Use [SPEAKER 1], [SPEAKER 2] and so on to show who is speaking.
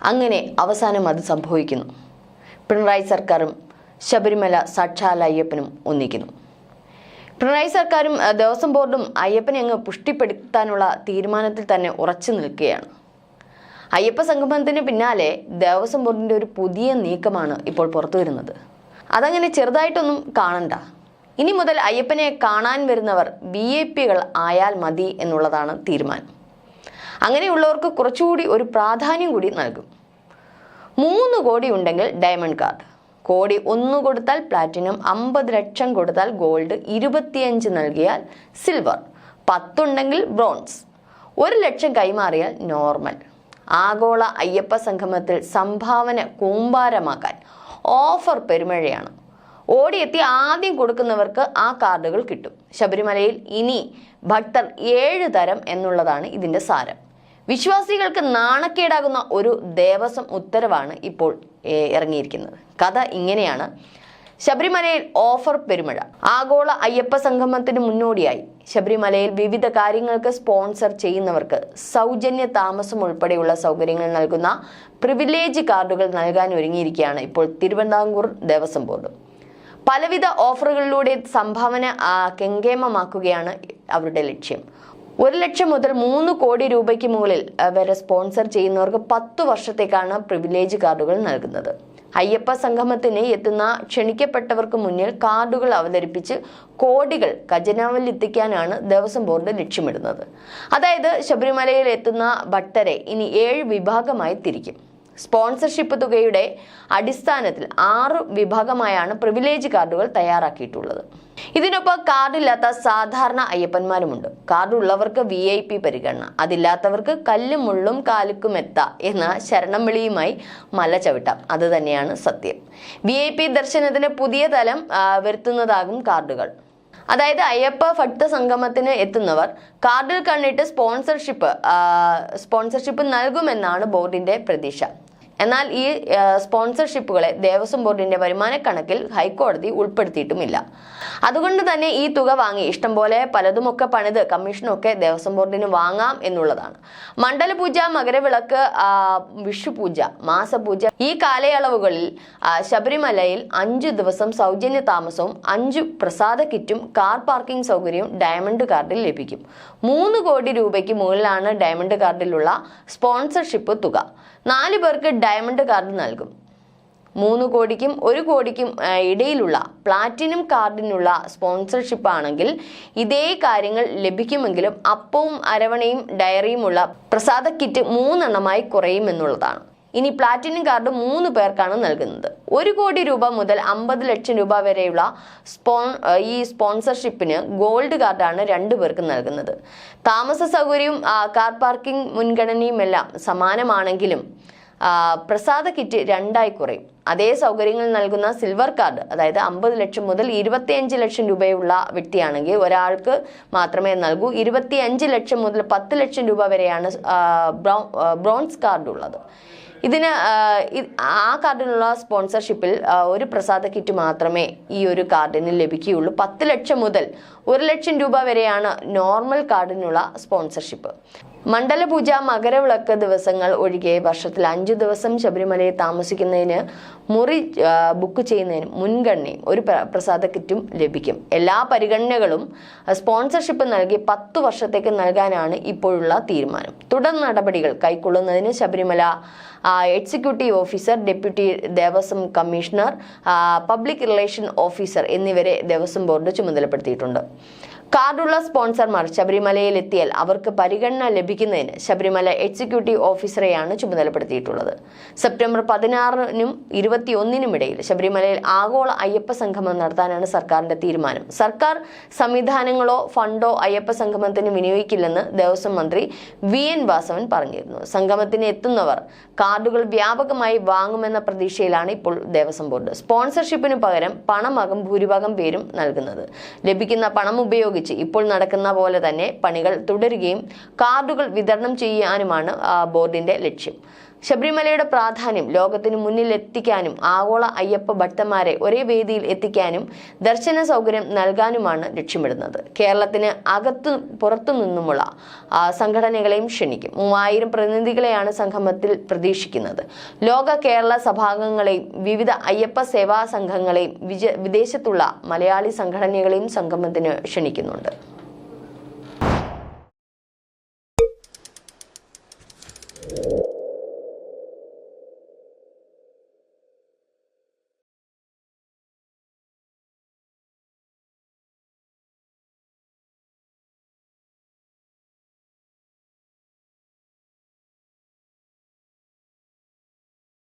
[SPEAKER 1] അങ്ങനെ അവസാനം അത് സംഭവിക്കുന്നു. പിണറായി സർക്കാരും ശബരിമല സാക്ഷാൽ അയ്യപ്പനും ഒന്നിക്കുന്നു. പിണറായി സർക്കാരും ദേവസ്വം ബോർഡും അയ്യപ്പനെ അങ്ങ് പുഷ്ടിപ്പെടുത്താനുള്ള തീരുമാനത്തിൽ തന്നെ ഉറച്ചു നിൽക്കുകയാണ്. അയ്യപ്പ സംഗമത്തിന് പിന്നാലെ ദേവസ്വം ബോർഡിന്റെ ഒരു പുതിയ നീക്കമാണ് ഇപ്പോൾ പുറത്തു വരുന്നത്. അതങ്ങനെ ചെറുതായിട്ടൊന്നും കാണണ്ട. ഇനി മുതൽ അയ്യപ്പനെ കാണാൻ വരുന്നവർ VIP ആയാൽ മതി എന്നുള്ളതാണ് തീരുമാനം. അങ്ങനെയുള്ളവർക്ക് കുറച്ചുകൂടി ഒരു പ്രാധാന്യം കൂടി നൽകും. 3 കോടി ഉണ്ടെങ്കിൽ ഡയമണ്ട് കാർഡ്, 1 കോടി കൊടുത്താൽ പ്ലാറ്റിനം, 50 ലക്ഷം കൊടുത്താൽ ഗോൾഡ്, 25 നൽകിയാൽ സിൽവർ, 10 ഉണ്ടെങ്കിൽ ബ്രോൺസ്, 1 ലക്ഷം കൈമാറിയാൽ നോർമൽ. ആഗോള അയ്യപ്പ സംഗമത്തിൽ സംഭാവന കൂമ്പാരമാക്കാൻ ഓഫർ പെരുമഴയാണ്. ഓടിയെത്തി ആദ്യം കൊടുക്കുന്നവർക്ക് ആ കാർഡുകൾ കിട്ടും. ശബരിമലയിൽ ഇനി ഭക്തർ 7 തരം എന്നുള്ളതാണ് ഇതിന്റെ സാരം. വിശ്വാസികൾക്ക് നാണക്കേടാകുന്ന ഒരു ദേവസ്വം ഉത്തരവാണ് ഇപ്പോൾ ഇറങ്ങിയിരിക്കുന്നത്. കഥ ഇങ്ങനെയാണ്. ശബരിമലയിൽ ഓഫർ പെരുമഴ. ആഗോള അയ്യപ്പ സംഗമത്തിന് മുന്നോടിയായി ശബരിമലയിൽ വിവിധ കാര്യങ്ങൾക്ക് സ്പോൺസർ ചെയ്യുന്നവർക്ക് സൗജന്യ താമസം ഉൾപ്പെടെയുള്ള സൗകര്യങ്ങൾ നൽകുന്ന പ്രിവിലേജ് കാർഡുകൾ നൽകാൻ ഒരുങ്ങിയിരിക്കുകയാണ് ഇപ്പോൾ തിരുവിതാംകൂർ ദേവസ്വം ബോർഡ്. പലവിധ ഓഫറുകളിലൂടെ സംഭാവന കെങ്കേമമാക്കുകയാണ് അവരുടെ ലക്ഷ്യം. 1 ലക്ഷം മുതൽ 3 കോടി രൂപയ്ക്ക് മുകളിൽ വരെ സ്പോൺസർ ചെയ്യുന്നവർക്ക് 10 വർഷത്തേക്കാണ് പ്രിവിലേജ് കാർഡുകൾ നൽകുന്നത്. അയ്യപ്പ സംഗമത്തിന് എത്തുന്ന ക്ഷണിക്കപ്പെട്ടവർക്ക് മുന്നിൽ കാർഡുകൾ അവതരിപ്പിച്ച് കോടികൾ ഖജനാവിൽ എത്തിക്കാനാണ് ദേവസ്വം ബോർഡ് ലക്ഷ്യമിടുന്നത്. അതായത് ശബരിമലയിൽ എത്തുന്ന ഭക്തരെ ഇനി 7 വിഭാഗമായി തിരിക്കും. സ്പോൺസർഷിപ്പ് തുകയുടെ അടിസ്ഥാനത്തിൽ 6 വിഭാഗമായാണ് പ്രിവിലേജ് കാർഡുകൾ തയ്യാറാക്കിയിട്ടുള്ളത്. ഇതിനൊപ്പം കാർഡില്ലാത്ത സാധാരണ അയ്യപ്പന്മാരുമുണ്ട്. കാർഡ് ഉള്ളവർക്ക് VIP പരിഗണന, അതില്ലാത്തവർക്ക് കല്ലും മുള്ളും കാലുക്കും എത്താം എന്ന ശരണം വിളിയുമായി മല ചവിട്ടാം. അത് തന്നെയാണ് സത്യം. VIP ദർശനത്തിന് പുതിയ തലം വരുത്തുന്നതാകും കാർഡുകൾ. അതായത് അയ്യപ്പ ഭക്ത സംഗമത്തിന് എത്തുന്നവർ കാർഡിൽ കണ്ടിട്ട് സ്പോൺസർഷിപ്പ് നൽകുമെന്നാണ് ബോർഡിന്റെ പ്രതീക്ഷ. എന്നാൽ ഈ സ്പോൺസർഷിപ്പുകളെ ദേവസ്വം ബോർഡിന്റെ വരുമാന കണക്കിൽ ഹൈക്കോടതി ഉൾപ്പെടുത്തിയിട്ടുമില്ല. അതുകൊണ്ട് തന്നെ ഈ തുക വാങ്ങി ഇഷ്ടംപോലെ പലതുമൊക്കെ പണിത് കമ്മീഷനൊക്കെ ദേവസ്വം ബോർഡിന് വാങ്ങാം എന്നുള്ളതാണ്. മണ്ഡലപൂജ, മകരവിളക്ക്, വിഷുപൂജ, മാസപൂജ ഈ കാലയളവുകളിൽ ശബരിമലയിൽ 5 ദിവസം സൗജന്യ താമസവും 5 പ്രസാദ കിറ്റും കാർ പാർക്കിംഗ് സൗകര്യവും ഡയമണ്ട് കാർഡിൽ ലഭിക്കും. 3 കോടി രൂപയ്ക്ക് മുകളിലാണ് ഡയമണ്ട് കാർഡിലുള്ള സ്പോൺസർഷിപ്പ് തുക. 4 പേർക്ക് ഡയമണ്ട് കാർഡ് നൽകും. 3 കോടിക്കും 1 കോടിക്കും ഇടയിലുള്ള പ്ലാറ്റിനം കാർഡിനുള്ള സ്പോൺസർഷിപ്പ് ആണെങ്കിൽ ഇതേ കാര്യങ്ങൾ ലഭിക്കുമെങ്കിലും അപ്പവും അരവണയും ഡയറിയുമുള്ള പ്രസാദ കിറ്റ് 3 എണ്ണമായി കുറയുമെന്നുള്ളതാണ്. ഇനി പ്ലാറ്റിനം കാർഡ് 3 പേർക്കാണ് നൽകുന്നത്. 1 കോടി രൂപ മുതൽ 50 ലക്ഷം രൂപ വരെയുള്ള ഈ സ്പോൺസർഷിപ്പിന് ഗോൾഡ് കാർഡാണ് 2 പേർക്ക് നൽകുന്നത്. താമസ സൗകര്യവും കാർ പാർക്കിംഗ് മുൻഗണനയും എല്ലാം സമാനമാണെങ്കിലും പ്രസാദ കിറ്റ് 2ആയി കുറയും. അതേ സൗകര്യങ്ങൾ നൽകുന്ന സിൽവർ കാർഡ്, അതായത് 50 ലക്ഷം മുതൽ 25 ലക്ഷം രൂപയുള്ള വ്യക്തിയാണെങ്കിൽ ഒരാൾക്ക് മാത്രമേ നൽകൂ. 25 ലക്ഷം മുതൽ 10 ലക്ഷം രൂപ വരെയാണ് ബ്രോൺസ് കാർഡ് ഉള്ളത്. ഇതിന് ആ കാർഡിനുള്ള സ്പോൺസർഷിപ്പിൽ 1 പ്രസാദ കിറ്റ് മാത്രമേ ഈ ഒരു കാർഡിന് ലഭിക്കുകയുള്ളൂ. 10 ലക്ഷം മുതൽ 1 ലക്ഷം രൂപ വരെയാണ് നോർമൽ കാർഡിനുള്ള സ്പോൺസർഷിപ്പ്. മണ്ഡലപൂജ, മകരവിളക്ക് ദിവസങ്ങൾ ഒഴികെ വർഷത്തിൽ 5 ദിവസം ശബരിമലയിൽ താമസിക്കുന്നതിന് മുറി ബുക്ക് ചെയ്യുന്നതിന് മുൻഗണനയും 1 പ്രസാദ കിറ്റും ലഭിക്കും. എല്ലാ പരിഗണനകളും സ്പോൺസർഷിപ്പ് നൽകി 10 വർഷത്തേക്ക് നൽകാനാണ് ഇപ്പോഴുള്ള തീരുമാനം. തുടർ നടപടികൾ കൈക്കൊള്ളുന്നതിന് Sabarimala executive officer, deputy Devaswom commissioner, public relation officer എന്നിവരെ ദേവസ്വം ബോർഡ് ചുമതലപ്പെടുത്തിയിട്ടുണ്ട്. കാർഡുള്ള സ്പോൺസർമാർ ശബരിമലയിൽ എത്തിയാൽ അവർക്ക് പരിഗണന ലഭിക്കുന്നതിന് ശബരിമല എക്സിക്യൂട്ടീവ് ഓഫീസറെയാണ് ചുമതലപ്പെടുത്തിയിട്ടുള്ളത്. സെപ്റ്റംബർ 16-നും 21-നും ഇടയിൽ ശബരിമലയിൽ ആഗോള അയ്യപ്പ സംഗമം നടത്താനാണ് സർക്കാരിന്റെ തീരുമാനം. സർക്കാർ സംവിധാനങ്ങളോ ഫണ്ടോ അയ്യപ്പ സംഗമത്തിന് വിനിയോഗിക്കില്ലെന്ന് ദേവസ്വം മന്ത്രി VN വാസവൻ പറഞ്ഞിരുന്നു. സംഗമത്തിന് എത്തുന്നവർ കാർഡുകൾ വ്യാപകമായി വാങ്ങുമെന്ന പ്രതീക്ഷയിലാണ് ഇപ്പോൾ ദേവസ്വം ബോർഡ്. സ്പോൺസർഷിപ്പിന് പകരം പണമാകും ഭൂരിഭാഗം പേരും നൽകുന്നത്. ലഭിക്കുന്ന പണം ഉപയോഗിച്ച് ഇപ്പോൾ നടക്കുന്ന പോലെ തന്നെ പണികൾ തുടരുകയും കാർഡുകൾ വിതരണം ചെയ്യാനുമാണ് ബോർഡിന്റെ ലക്ഷ്യം. ശബരിമലയുടെ പ്രാധാന്യം ലോകത്തിന് മുന്നിൽ എത്തിക്കാനും ആഗോള അയ്യപ്പ ഭക്തന്മാരെ ഒരേ വേദിയിൽ എത്തിക്കാനും ദർശന സൗകര്യം നൽകാനുമാണ് ലക്ഷ്യമിടുന്നത്. കേരളത്തിന് അകത്തു പുറത്തു നിന്നുമുള്ള സംഘടനകളെയും ക്ഷണിക്കും. 3000 പ്രതിനിധികളെയാണ് സംഗമത്തിൽ പ്രതീക്ഷിക്കുന്നത്. ലോക കേരള സഭാംഗങ്ങളെയും വിവിധ അയ്യപ്പ സേവാ സംഘങ്ങളെയും വിദേശത്തുള്ള മലയാളി സംഘടനകളെയും സംഗമത്തിന് ക്ഷണിക്കുന്നുണ്ട്.